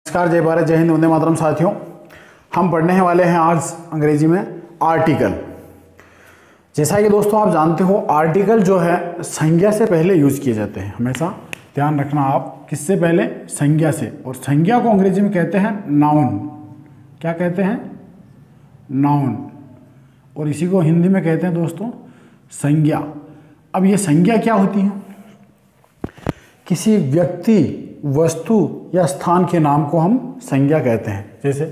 नमस्कार, जय भारत, जय हिंद, वंदे मातरम। साथियों, हम पढ़ने वाले हैं आज अंग्रेजी में आर्टिकल। जैसा कि दोस्तों आप जानते हो, आर्टिकल जो है संज्ञा से पहले यूज किए जाते हैं। हमेशा ध्यान रखना आप, किससे पहले? संज्ञा से। और संज्ञा को अंग्रेजी में कहते हैं नाउन। क्या कहते हैं? नाउन। और इसी को हिंदी में कहते हैं दोस्तों संज्ञा। अब ये संज्ञा क्या होती है? किसी व्यक्ति, वस्तु या स्थान के नाम को हम संज्ञा कहते हैं। जैसे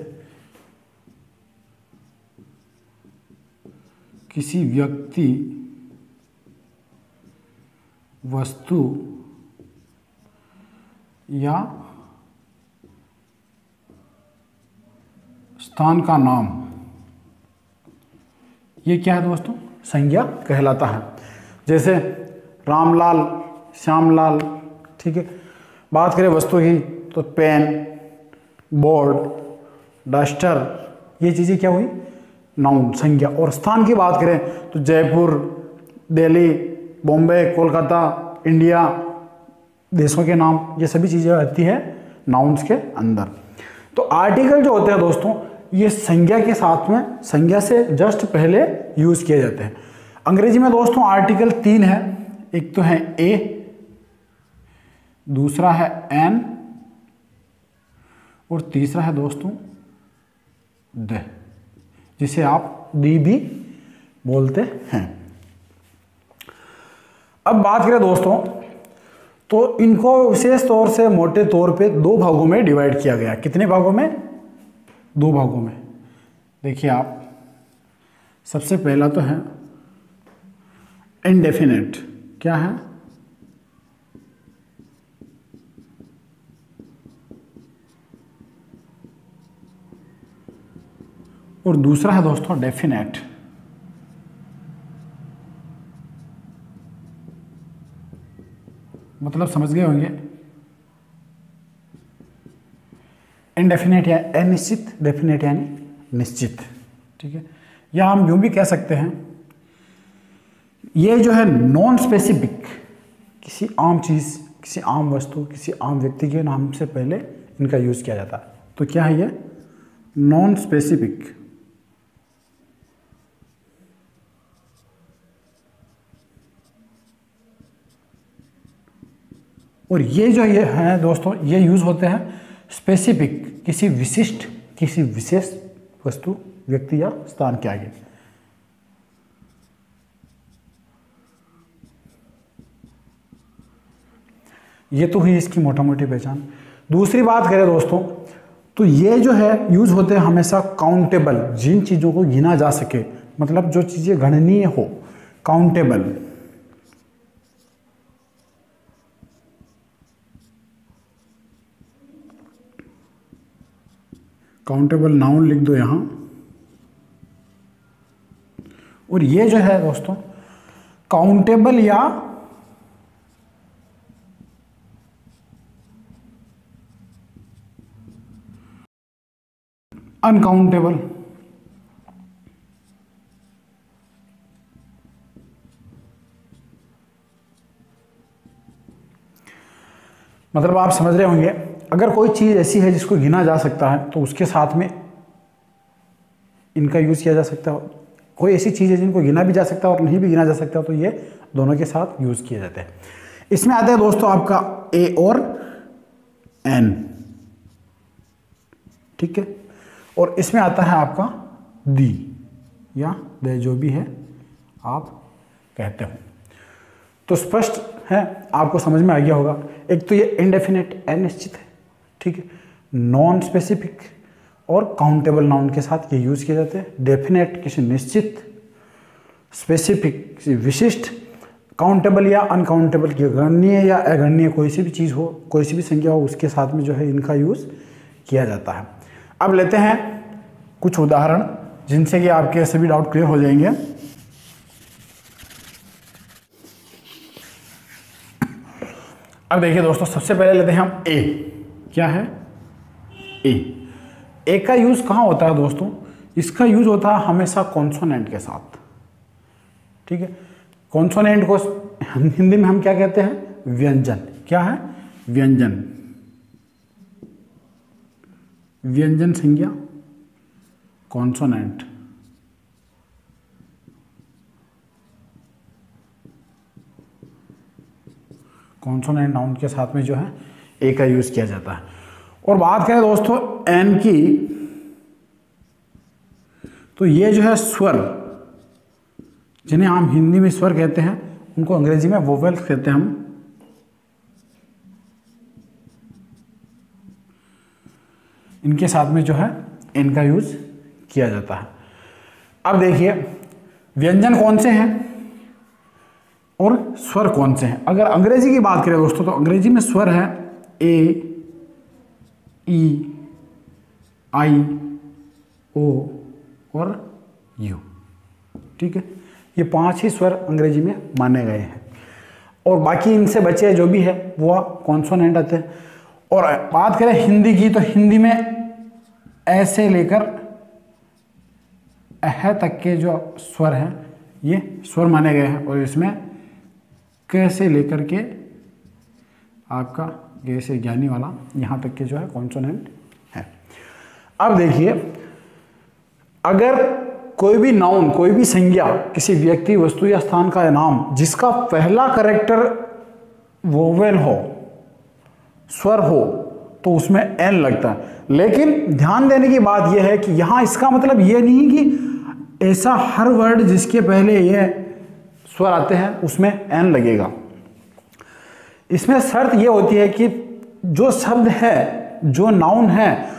किसी व्यक्ति, वस्तु या स्थान का नाम, ये क्या है दोस्तों? संज्ञा कहलाता है। जैसे रामलाल, श्यामलाल। ठीक है। बात करें वस्तु की तो पेन, बोर्ड, डस्टर, ये चीज़ें क्या हुई? नाउन, संज्ञा। और स्थान की बात करें तो जयपुर, दिल्ली, बॉम्बे, कोलकाता, इंडिया, देशों के नाम, ये सभी चीज़ें आती है नाउन्स के अंदर। तो आर्टिकल जो होते हैं दोस्तों, ये संज्ञा के साथ में, संज्ञा से जस्ट पहले यूज़ किए जाते हैं। अंग्रेजी में दोस्तों आर्टिकल 3 है। एक तो है ए, दूसरा है एन, और तीसरा है दोस्तों द, जिसे आप दी भी बोलते हैं। अब बात करें दोस्तों, तो इनको विशेष तौर से मोटे तौर पे 2 भागों में डिवाइड किया गया। कितने भागों में? 2 भागों में। देखिए आप, सबसे पहला तो है इनडेफिनेट। क्या है? और दूसरा है दोस्तों डेफिनेट। मतलब समझ गए होंगे। इनडेफिनेट या अनिश्चित, डेफिनेट यानी निश्चित। ठीक है। या हम यूं भी कह सकते हैं, ये जो है नॉन स्पेसिफिक, किसी आम चीज, किसी आम वस्तु, किसी आम व्यक्ति के नाम से पहले इनका यूज किया जाता है। तो क्या है ये? Non specific. और ये जो ये है दोस्तों, ये यूज होते हैं स्पेसिफिक, किसी विशिष्ट, किसी विशेष वस्तु, व्यक्ति या स्थान के आगे। ये तो हुई इसकी मोटा मोटी पहचान। दूसरी बात करें दोस्तों, तो ये जो है यूज होते हैं हमेशा काउंटेबल, जिन चीजों को गिना जा सके, मतलब जो चीजें गणनीय हो, काउंटेबल। काउंटेबल नाउन लिख दो यहां। और ये जो है दोस्तों काउंटेबल या अनकाउंटेबल। मतलब आप समझ रहे होंगे, अगर कोई चीज ऐसी है जिसको गिना जा सकता है तो उसके साथ में इनका यूज किया जा सकता है। कोई ऐसी चीज है जिनको गिना भी जा सकता है और नहीं भी गिना जा सकता, तो ये दोनों के साथ यूज किए जाते हैं। इसमें आता है दोस्तों आपका ए और एन। ठीक है। और इसमें आता है आपका दी या दे, जो भी है आप कहते हो। तो स्पष्ट है, आपको समझ में आ गया होगा। एक तो ये इनडेफिनेट, अनिश्चित है। ठीक है। नॉन स्पेसिफिक और काउंटेबल नाउन के साथ ये यूज किए जाते हैं। डेफिनेट किसी निश्चित, स्पेसिफिक किसी विशिष्ट, काउंटेबल या अनकाउंटेबल की गणनीय या अगणनीय कोई सी भी चीज हो, कोई सी भी संख्या हो, उसके साथ में जो है इनका यूज किया जाता है। अब लेते हैं कुछ उदाहरण, जिनसे कि आपके सभी डाउट क्लियर हो जाएंगे। अब देखिए दोस्तों, सबसे पहले लेते हैं हम ए। क्या है? ए का यूज कहां होता है दोस्तों? इसका यूज होता है हमेशा कॉन्सोनेंट के साथ। ठीक है। कॉन्सोनेंट को हिंदी में हम क्या कहते हैं? व्यंजन। क्या है? व्यंजन। व्यंजन संज्ञा कॉन्सोनेंट, कॉन्सोनेंट नाउन के साथ में जो है ए का यूज किया जाता है। और बात करें दोस्तों एन की, तो ये जो है स्वर, जिन्हें हम हिंदी में स्वर कहते हैं, उनको अंग्रेजी में वोवेल्स कहते हैं हम। इनके साथ में जो है एन का यूज किया जाता है। अब देखिए व्यंजन कौन से हैं और स्वर कौन से हैं। अगर अंग्रेजी की बात करें दोस्तों, तो अंग्रेजी में स्वर है ए, ई, आई, ओ और यू। ठीक है, ये 5 ही स्वर अंग्रेजी में माने गए हैं और बाकी इनसे बचे जो भी है वो कॉन्सोनेंट आते हैं। और बात करें हिंदी की, तो हिंदी में ऐसे लेकर अह तक के जो स्वर हैं ये स्वर माने गए हैं और इसमें कैसे लेकर के आपका जैसे ज्ञानी वाला यहाँ तक के जो है कॉन्सोनेंट है। अब देखिए अगर कोई भी नाउन, कोई भी संज्ञा, किसी व्यक्ति, वस्तु या स्थान का नाम जिसका पहला कैरेक्टर वोवेल हो, स्वर हो, तो उसमें एन लगता है। लेकिन ध्यान देने की बात यह है कि यहां इसका मतलब यह नहीं कि ऐसा हर वर्ड जिसके पहले यह स्वर आते हैं उसमें एन लगेगा। इसमें शर्त यह होती है कि जो शब्द है, जो नाउन है,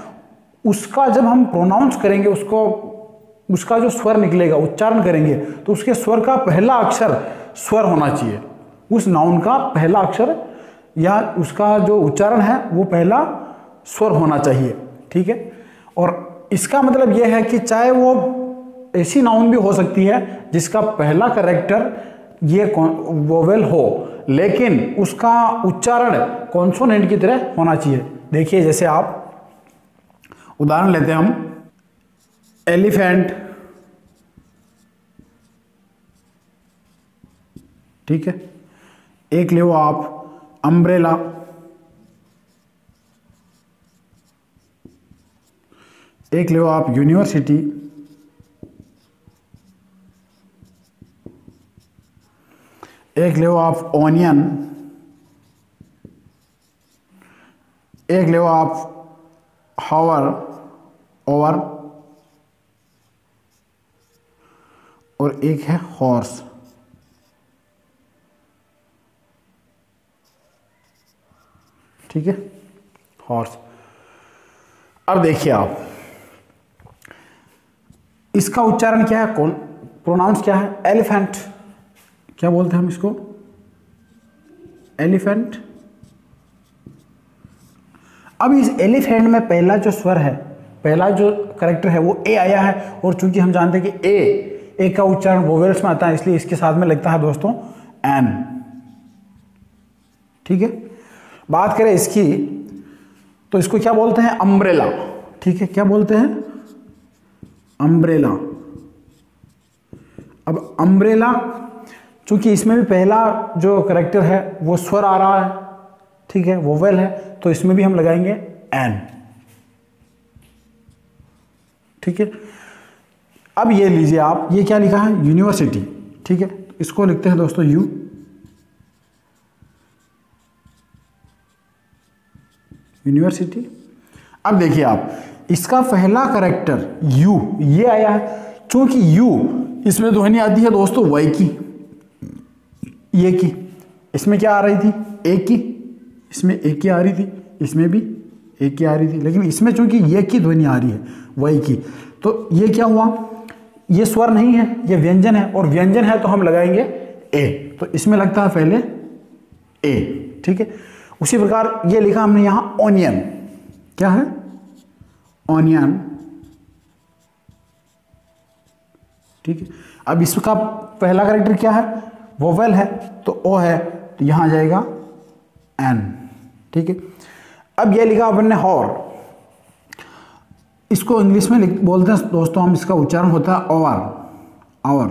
उसका जब हम प्रोनाउंस करेंगे, उसका जो स्वर निकलेगा, उच्चारण करेंगे, तो उसके स्वर का पहला अक्षर स्वर होना चाहिए। उस नाउन का पहला अक्षर या उसका जो उच्चारण है वो पहला स्वर होना चाहिए। ठीक है, और इसका मतलब यह है कि चाहे वो ऐसी नाउन भी हो सकती है जिसका पहला कैरेक्टर ये वोवेल हो, लेकिन उसका उच्चारण कॉन्सोनेंट की तरह होना चाहिए। देखिए जैसे आप उदाहरण लेते हैं हम, एलिफेंट, ठीक है, एक ले वो आप अम्ब्रेला, एक ले वो आप यूनिवर्सिटी, एक ले वो आप ऑनियन, एक ले वो आप हावर, ओवर, और एक है हॉर्स। ठीक है, हॉर्स। अब देखिए आप, इसका उच्चारण क्या है, कौन प्रोनाउंस क्या है, एलिफेंट। क्या बोलते हैं हम इसको, एलिफेंट। अब इस एलिफेंट में पहला जो स्वर है, पहला जो कैरेक्टर है वो ए आया है, और चूंकि हम जानते हैं कि ए का उच्चारण वोवेल्स में आता है, इसलिए इसके साथ में लगता है दोस्तों एन। ठीक है, बात करें इसकी, तो इसको क्या बोलते हैं, अम्ब्रेला। ठीक है, क्या बोलते हैं, अम्ब्रेला। अब अम्ब्रेला, चूंकि इसमें भी पहला जो कैरेक्टर है वो स्वर आ रहा है, ठीक है, वोवेल है, तो इसमें भी हम लगाएंगे एन। ठीक है, अब ये लीजिए आप, ये क्या लिखा है, यूनिवर्सिटी। ठीक है, इसको लिखते हैं दोस्तों यू, यूनिवर्सिटी। अब देखिए आप, इसका पहला कैरेक्टर यू ये आया है, चूंकि यू इसमें ध्वनि आती है दोस्तों वाई की, ये की, इसमें क्या आ रही थी, ए की, इसमें ए की आ रही थी, इसमें भी ए की आ रही थी, लेकिन इसमें चूंकि ये की ध्वनि आ रही है वाई की, तो ये क्या हुआ, ये स्वर नहीं है, ये व्यंजन है, और व्यंजन है तो हम लगाएंगे ए, तो इसमें लगता है पहले ए। ठीक है, उसी प्रकार ये लिखा हमने यहां ऑनियन, क्या है, ऑनियन। ठीक है, अब इसका पहला कैरेक्टर क्या है, वोवेल है, तो ओ है, तो यहां आ जाएगा एन। ठीक है, अब ये लिखा अपन ने हॉर, इसको इंग्लिश में बोलते हैं दोस्तों हम, इसका उच्चारण होता है ओवर, आवर।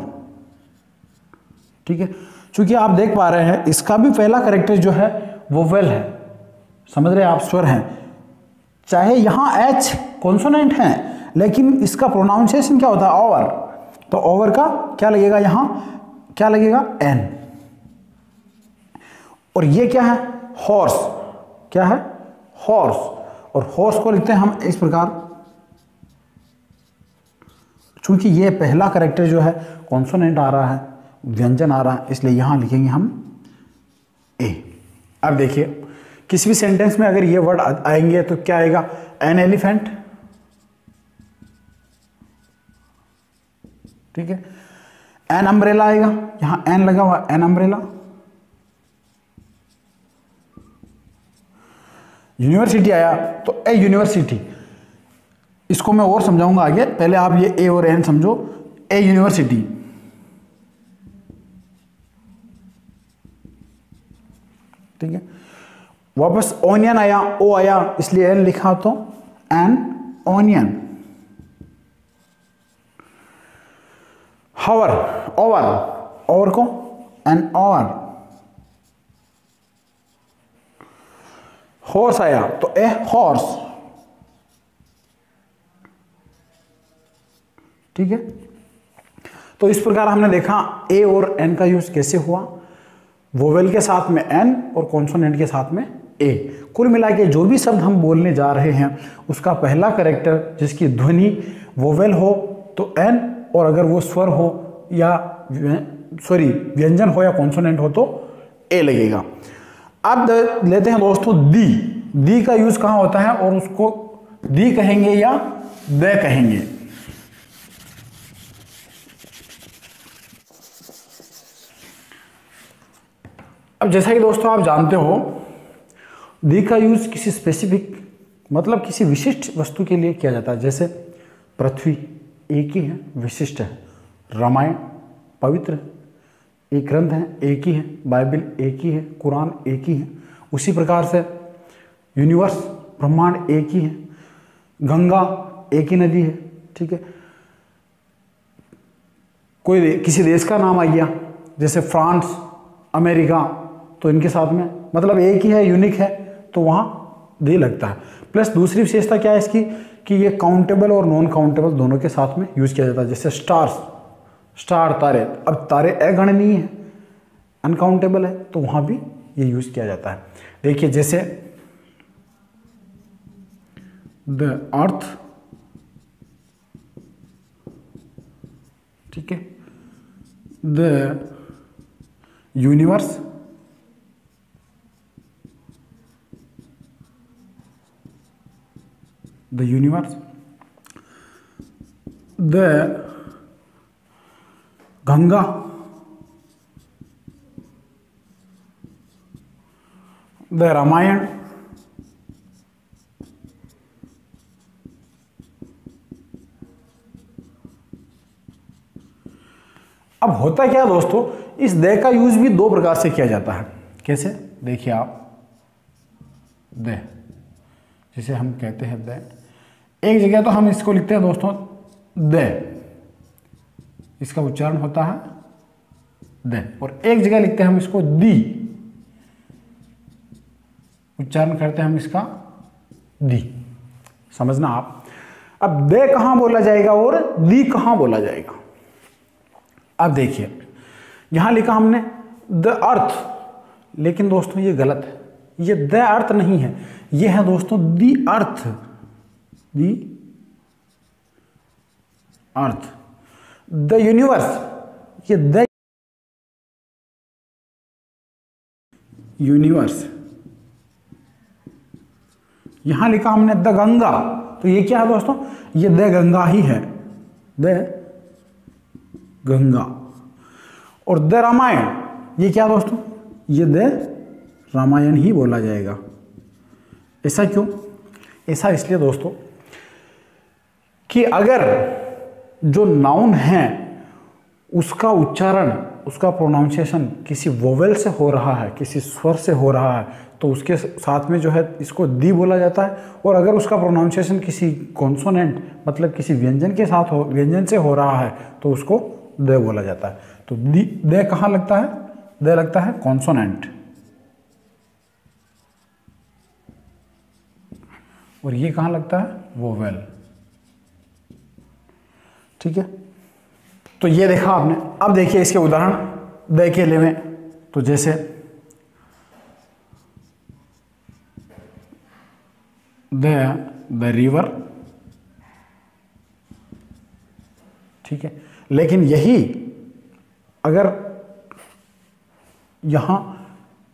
ठीक है, चूंकि आप देख पा रहे हैं इसका भी पहला कैरेक्टर जो है वोवेल है, समझ रहे हैं आप, स्वर हैं, चाहे यहां एच कॉन्सोनेंट है लेकिन इसका प्रोनाउंसिएशन क्या होता है, ओवर, तो ओवर का क्या लगेगा, यहां क्या लगेगा, एन। और ये क्या है, हॉर्स, क्या है, हॉर्स, और हॉर्स को लिखते हैं हम इस प्रकार, चूंकि ये पहला कैरेक्टर जो है कॉन्सोनेंट आ रहा है, व्यंजन आ रहा है, इसलिए यहां लिखेंगे हम ए। अब देखिए किसी भी सेंटेंस में अगर ये वर्ड आएंगे तो क्या आएगा, एन एलिफेंट, ठीक है, एन अम्ब्रेला आएगा, यहां एन लगा हुआ, एन अम्ब्रेला। यूनिवर्सिटी आया तो ए यूनिवर्सिटी, इसको मैं और समझाऊंगा आगे, पहले आप ये ए और एन समझो। ए यूनिवर्सिटी, ठीक है। वापस ओनियन आया, ओ आया, इसलिए एन लिखा तो एन ओनियन। हावर, ओवर, ओवर को एन ओवर। हॉर्स आया तो ए हॉर्स, ठीक है। तो इस प्रकार हमने देखा ए और एन का यूज कैसे हुआ, वोवेल के साथ में एन और कॉन्सोनेंट के साथ में ए। कुल मिला के जो भी शब्द हम बोलने जा रहे हैं उसका पहला कैरेक्टर जिसकी ध्वनि वोवेल हो तो एन, और अगर वो स्वर हो या सॉरी व्यंजन हो या कॉन्सोनेंट हो तो ए लगेगा। अब लेते हैं दोस्तों दी। दी का यूज कहां होता है और उसको दी कहेंगे या दे कहेंगे। अब जैसा कि दोस्तों आप जानते हो, दी का यूज किसी स्पेसिफिक मतलब किसी विशिष्ट वस्तु के लिए किया जाता है। जैसे पृथ्वी एक ही है, विशिष्ट है। रामायण पवित्र, एक ग्रंथ है, एक ही है। बाइबल एक ही है, कुरान एक ही है। उसी प्रकार से यूनिवर्स ब्रह्मांड एक ही है, गंगा एक ही नदी है, ठीक है। कोई किसी देश का नाम आ गया जैसे फ्रांस, अमेरिका, तो इनके साथ में मतलब एक ही है, यूनिक है, तो वहाँ दी लगता है। प्लस दूसरी विशेषता क्या है इसकी कि ये काउंटेबल और नॉन काउंटेबल दोनों के साथ में यूज किया जाता है। जैसे स्टार्स, स्टार तारे, अब तारे अगणनीय है, अनकाउंटेबल है, तो वहाँ भी ये यूज किया जाता है। देखिए जैसे द अर्थ, ठीक है, the universe, the universe, the Ganga, the Ramayana, अब होता क्या है दोस्तों, इस दे का यूज भी दो प्रकार से किया जाता है। कैसे, देखिए आप, दे जिसे हम कहते हैं दे, एक जगह तो हम इसको लिखते हैं दोस्तों दे, इसका उच्चारण होता है दे, और एक जगह लिखते हैं हम इसको दी, उच्चारण करते हैं हम इसका दी। समझना आप, अब दे कहां बोला जाएगा और दी कहां बोला जाएगा। अब देखिए यहां लिखा हमने द अर्थ, लेकिन दोस्तों ये गलत है, ये द अर्थ नहीं है, ये है दोस्तों दी अर्थ, दी अर्थ। द यूनिवर्स, ये द यूनिवर्स। यहां लिखा हमने द गंगा, तो ये क्या है दोस्तों, ये द गंगा ही है, द गंगा। और द रामायण, ये क्या दोस्तों, ये द रामायण ही बोला जाएगा। ऐसा क्यों, ऐसा इसलिए दोस्तों कि अगर जो नाउन है उसका उच्चारण, उसका प्रोनाउंसिएशन किसी वोवेल से हो रहा है, किसी स्वर से हो रहा है, तो उसके साथ में जो है इसको दी बोला जाता है। और अगर उसका प्रोनाउंसिएशन किसी कॉन्सोनेंट मतलब किसी व्यंजन के साथ हो, व्यंजन से हो रहा है, तो उसको द बोला जाता है। तो दी, द कहाँ लगता है, द लगता है कॉन्सोनेंट। और ये कहाँ लगता है, वोवेल। ठीक है, तो ये देखा आपने। अब देखिए इसके उदाहरण द के लिए में, तो जैसे द रिवर, ठीक है। लेकिन यही अगर यहां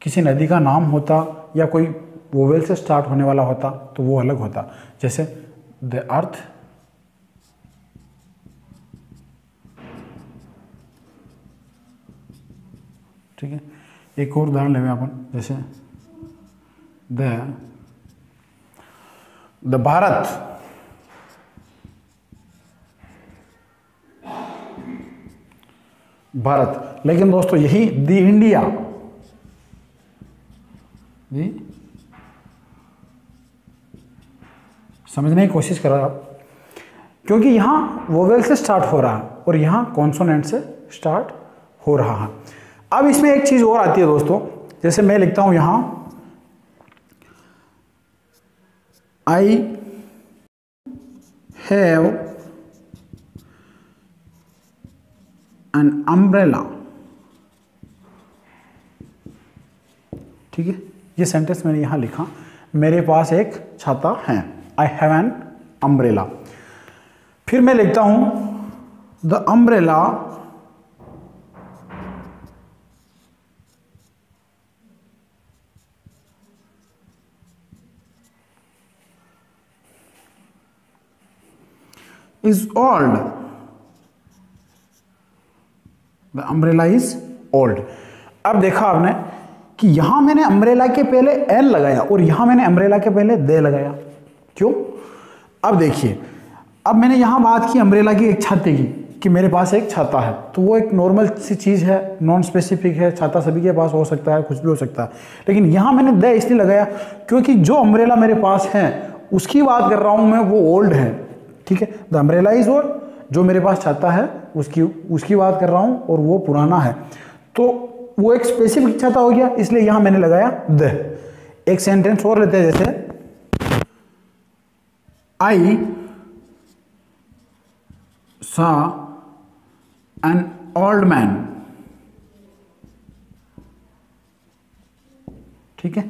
किसी नदी का नाम होता या कोई वोवेल से स्टार्ट होने वाला होता तो वो अलग होता। जैसे द अर्थ, ठीक है। एक और उदाहरण लेंगे अपन, जैसे द भारत, भारत। लेकिन दोस्तों यही द इंडिया, समझने की कोशिश करो आप, क्योंकि यहां वोवेल से स्टार्ट हो रहा है और यहां कॉन्सोनेंट से स्टार्ट हो रहा है। अब इसमें एक चीज और आती है दोस्तों, जैसे मैं लिखता हूं यहां आई हैव एन अम्ब्रेला, ठीक है। ये सेंटेंस मैंने यहां लिखा, मेरे पास एक छाता है, आई हैव एन अम्ब्रेला। फिर मैं लिखता हूं the umbrella is old, the umbrella is old. अब देखा आपने कि यहां मैंने अम्ब्रेला के पहले एल लगाया और यहां मैंने अम्ब्रेला के पहले दे लगाया, क्यों? अब देखिए, अब मैंने यहां बात की अम्ब्रेला की, एक छाते की, कि मेरे पास एक छाता है, तो वो एक नॉर्मल सी चीज है, नॉन स्पेसिफिक है, छाता सभी के पास हो सकता है, कुछ भी हो सकता है। लेकिन यहां मैंने दे इसलिए लगाया क्योंकि जो अम्ब्रेला मेरे पास है उसकी बात कर रहा हूं मैं, वो ओल्ड है, ठीक है। द अम्ब्रेला इज ओल्ड, जो मेरे पास छाता है उसकी बात कर रहा हूं और वो पुराना है, तो वो एक स्पेसिफिक छाता हो गया, इसलिए यहां मैंने लगाया द। एक सेंटेंस और लेते हैं, जैसे आई saw an old man, ठीक है।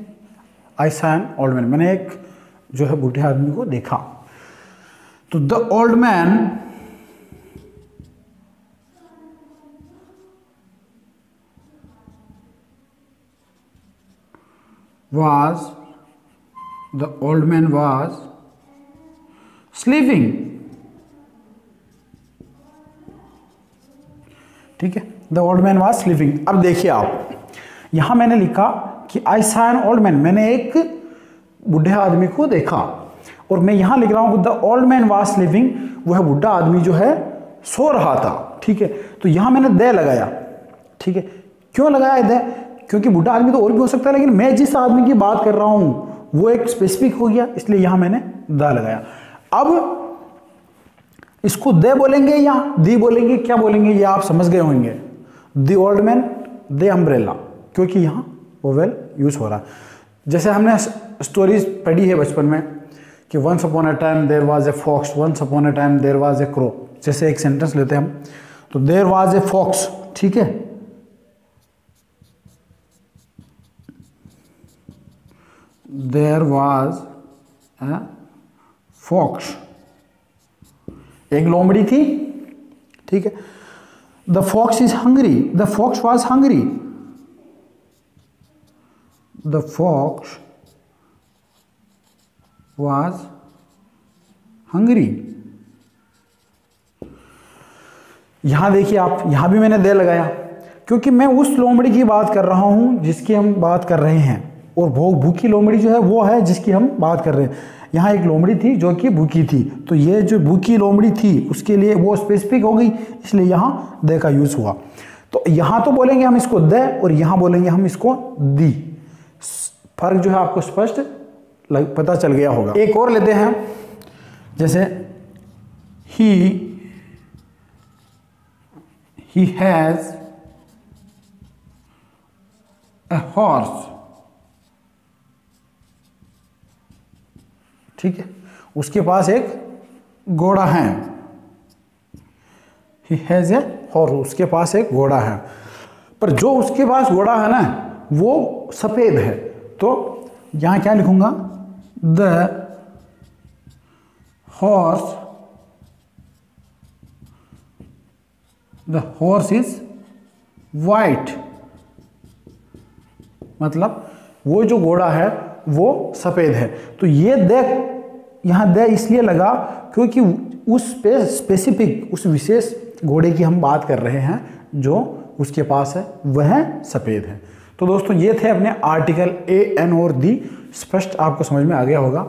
आई saw an old man, मैंने एक जो है बूढ़े आदमी को देखा। तो the old man was sleeping, ठीक है। The old man was sleeping. अब देखिए आप, यहां मैंने लिखा कि I saw an old man, मैंने एक बूढ़े आदमी को देखा, और मैं यहां लिख रहा हूं the old man was sleeping, वह बूढ़ा आदमी जो है सो रहा था, ठीक है। तो यहां मैंने दे लगाया, ठीक है। क्यों लगाया दे? क्योंकि बूढ़ा आदमी तो और भी हो सकता है, लेकिन मैं जिस आदमी की बात कर रहा हूं वो एक स्पेसिफिक हो गया, इसलिए यहां मैंने द लगाया। अब इसको दे बोलेंगे या दी बोलेंगे, क्या बोलेंगे, ये आप समझ गए होंगे। The old man, the umbrella, क्योंकि यहां वोवेल यूज हो रहा है। जैसे हमने स्टोरीज पढ़ी है बचपन में कि once upon a time there was a fox, once upon a time there was a crow. जैसे एक सेंटेंस लेते हैं हम, तो देयर वाज ए फॉक्स, ठीक है। देयर वाज ए फॉक्स, एक लोमड़ी थी, ठीक है। The fox is hungry, the fox was hungry, the fox was hungry. यहां देखिए आप, यहां भी मैंने दे लगाया क्योंकि मैं उस लोमड़ी की बात कर रहा हूं जिसकी हम बात कर रहे हैं, और भूखी लोमड़ी जो है वो है जिसकी हम बात कर रहे हैं। यहाँ एक लोमड़ी थी जो कि भूखी थी, तो ये जो भूखी लोमड़ी थी उसके लिए वो स्पेसिफिक हो गई, इसलिए यहाँ दे का यूज हुआ। तो यहाँ तो बोलेंगे हम इसको दे, और यहाँ बोलेंगे हम इसको दी। फर्क जो है आपको स्पष्ट पता चल गया होगा। एक और लेते हैं, जैसे he has a horse, ठीक है, उसके पास एक घोड़ा है, ही हैज़ ए हॉर्स, उसके पास एक घोड़ा है। पर जो उसके पास घोड़ा है ना वो सफ़ेद है, तो यहाँ क्या लिखूंगा, द हॉर्स इज वाइट, मतलब वो जो घोड़ा है वो सफ़ेद है। तो ये देख यहाँ दे इसलिए लगा क्योंकि उस पे स्पेसिफिक, उस विशेष घोड़े की हम बात कर रहे हैं जो उसके पास है वह सफ़ेद है। तो दोस्तों ये थे अपने आर्टिकल ए, एन और दी। स्पष्ट आपको समझ में आ गया होगा।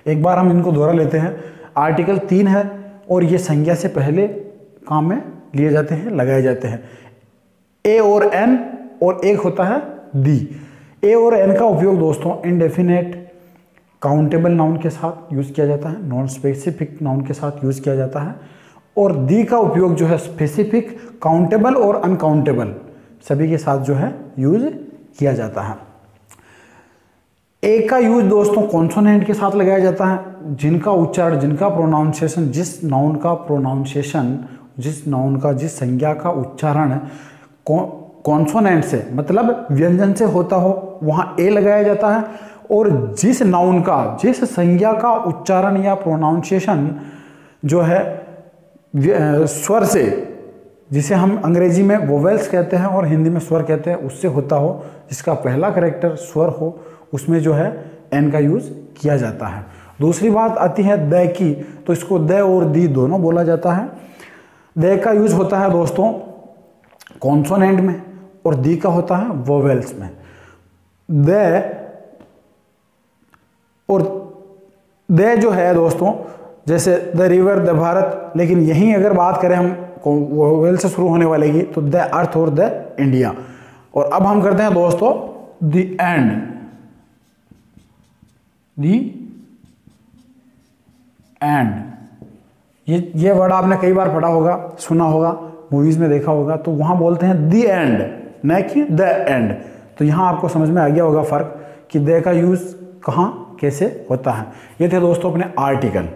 एक बार हम इनको दोहरा लेते हैं। आर्टिकल 3 है और ये संज्ञा से पहले काम में लिए जाते हैं, लगाए जाते हैं। ए और एन, और एक होता है दी। ए और एन का उपयोग दोस्तों इनडेफिनेट काउंटेबल नाउन के साथ यूज़ किया जाता है, नॉन स्पेसिफिक नाउन के साथ यूज़ किया जाता है। और दी का उपयोग जो है स्पेसिफिक, काउंटेबल और अनकाउंटेबल सभी के साथ जो है यूज किया जाता है। ए का यूज दोस्तों कॉन्सोनेंट के साथ लगाया जाता है, जिनका उच्चारण, जिनका प्रोनाउंसिएशन, जिस नाउन का प्रोनाउंसिएशन, जिस संज्ञा का उच्चारण कॉन्सोनेंट से मतलब व्यंजन से होता हो वहां ए लगाया जाता है। और जिस नाउन का, जिस संज्ञा का उच्चारण या प्रोनाउंसिएशन जो है स्वर से, जिसे हम अंग्रेजी में वोवेल्स कहते हैं और हिंदी में स्वर कहते हैं, उससे होता हो, जिसका पहला कैरेक्टर स्वर हो, उसमें जो है एन का यूज किया जाता है। दूसरी बात आती है द की, तो इसको द और दी दोनों बोला जाता है। द का यूज होता है दोस्तों कॉन्सोनेंट में और दी का होता है वोवेल्स में। द और द जो है दोस्तों, जैसे द रिवर, द भारत, लेकिन यहीं अगर बात करें हम वोवेल से शुरू होने वाले की, तो द अर्थ और द इंडिया। और अब हम करते हैं दोस्तों द एंड। द एंड, ये वर्ड आपने कई बार पढ़ा होगा, सुना होगा, मूवीज में देखा होगा, तो वहां बोलते हैं द एंड, न कि द एंड। तो यहां आपको समझ में आ गया होगा फर्क कि द का यूज कहां कैसे होता है। ये थे दोस्तों अपने आर्टिकल।